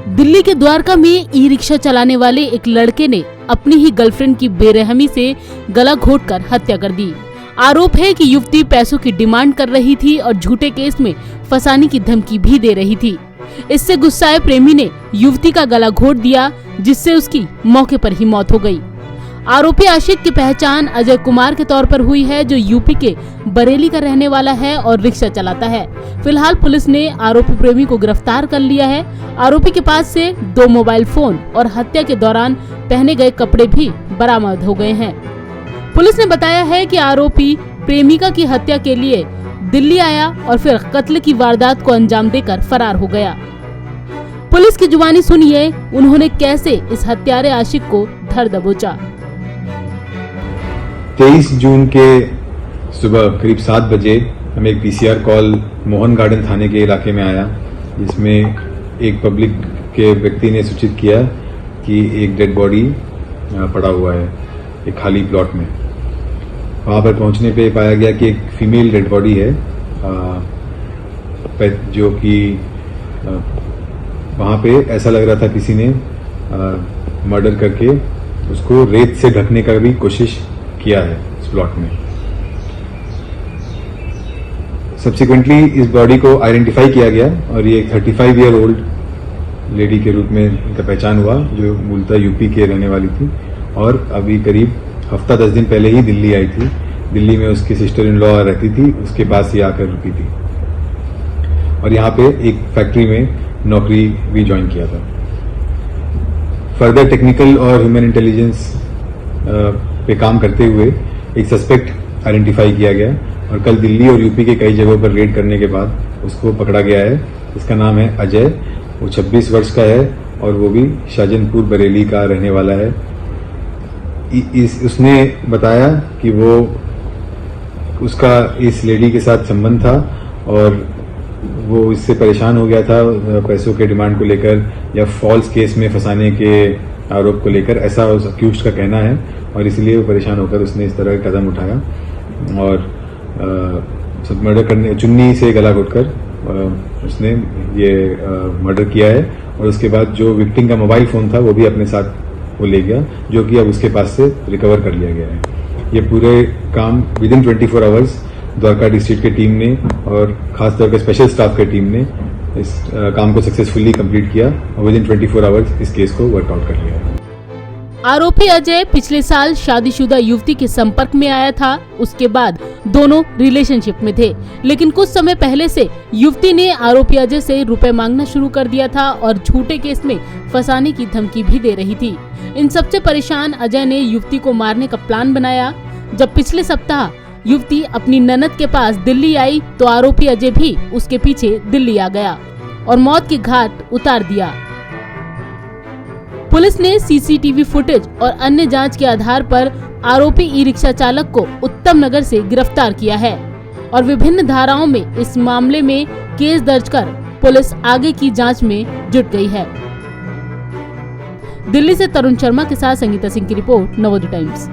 दिल्ली के द्वारका में e rickshaw चलाने वाले एक लड़के ने अपनी ही गर्लफ्रेंड की बेरहमी से गला घोंटकर हत्या कर दी। आरोप है कि युवती पैसों की डिमांड कर रही थी और झूठे केस में फंसाने की धमकी भी दे रही थी। इससे गुस्साए प्रेमी ने युवती का गला घोंट दिया, जिससे उसकी मौके पर ही मौत हो गई। आरोपी आशिक की पहचान अजय कुमार के तौर पर हुई है, जो यूपी के बरेली का रहने वाला है और रिक्शा चलाता है। फिलहाल पुलिस ने आरोपी प्रेमी को गिरफ्तार कर लिया है। आरोपी के पास से 2 मोबाइल फोन और हत्या के दौरान पहने गए कपड़े भी बरामद हो गए हैं। पुलिस ने बताया है कि आरोपी प्रेमिका की हत्या के लिए दिल्ली आया और फिर कत्ल की वारदात को अंजाम देकर फरार हो गया। पुलिस की जुबानी सुनिए, उन्होंने कैसे इस हत्यारे आशिक को धर दबोचा। 23 जून के सुबह करीब 7 बजे हमें एक पीसीआर कॉल मोहन गार्डन थाने के इलाके में आया, जिसमें एक पब्लिक के व्यक्ति ने सूचित किया कि एक डेड बॉडी पड़ा हुआ है एक खाली प्लॉट में। वहां पर पहुंचने पे पाया गया कि एक फीमेल डेड बॉडी है, जो कि वहां पे ऐसा लग रहा था किसी ने मर्डर करके उसको रेत से ढकने का भी कोशिश किया है इस प्लॉट में। सब्सिक्वेंटली इस बॉडी को आइडेंटिफाई किया गया और ये एक 35 ईयर ओल्ड लेडी के रूप में इनका पहचान हुआ, जो मूलतः यूपी के रहने वाली थी और अभी करीब हफ्ता 10 दिन पहले ही दिल्ली आई थी। दिल्ली में उसकी सिस्टर इन लॉ रहती थी, उसके पास ही आकर रुकी थी और यहाँ पे एक फैक्ट्री में नौकरी भी ज्वाइन किया था। फर्दर टेक्निकल और ह्यूमन इंटेलिजेंस पे काम करते हुए एक सस्पेक्ट आइडेंटिफाई किया गया और कल दिल्ली और यूपी के कई जगहों पर रेड करने के बाद उसको पकड़ा गया है। इसका नाम है अजय, वो 26 वर्ष का है और वो भी शाहजहानपुर बरेली का रहने वाला है। उसने बताया कि उसका इस लेडी के साथ संबंध था और वो इससे परेशान हो गया था पैसों के डिमांड को लेकर या फॉल्स केस में फंसाने के आरोप को लेकर, ऐसा उस अक्यूज्ड का कहना है और इसलिए वो परेशान होकर उसने इस तरह का कदम उठाया और सब मर्डर करने, चुन्नी से गला घोंटकर उसने ये मर्डर किया है। और उसके बाद जो विक्टिम का मोबाइल फोन था वो भी अपने साथ वो ले गया, जो कि अब उसके पास से रिकवर कर लिया गया है। ये पूरे काम विदिन 24 आवर्स द्वारका डिस्ट्रिक्ट की टीम ने और खासतौर पर स्पेशल स्टाफ की टीम ने इस काम को सक्सेसफुली कंप्लीट किया और विदिन 24 आवर्स इस केस को वर्कआउट कर लिया है। आरोपी अजय पिछले साल शादीशुदा युवती के संपर्क में आया था। उसके बाद दोनों रिलेशनशिप में थे, लेकिन कुछ समय पहले से युवती ने आरोपी अजय से रुपए मांगना शुरू कर दिया था और झूठे केस में फंसाने की धमकी भी दे रही थी। इन सबसे परेशान अजय ने युवती को मारने का प्लान बनाया। जब पिछले सप्ताह युवती अपनी ननद के पास दिल्ली आई तो आरोपी अजय भी उसके पीछे दिल्ली आ गया और मौत की घाट उतार दिया। पुलिस ने सीसीटीवी फुटेज और अन्य जांच के आधार पर आरोपी ई रिक्शा चालक को उत्तम नगर से गिरफ्तार किया है और विभिन्न धाराओं में इस मामले में केस दर्ज कर पुलिस आगे की जांच में जुट गई है। दिल्ली से तरुण शर्मा के साथ संगीता सिंह की रिपोर्ट, नवोदय टाइम्स।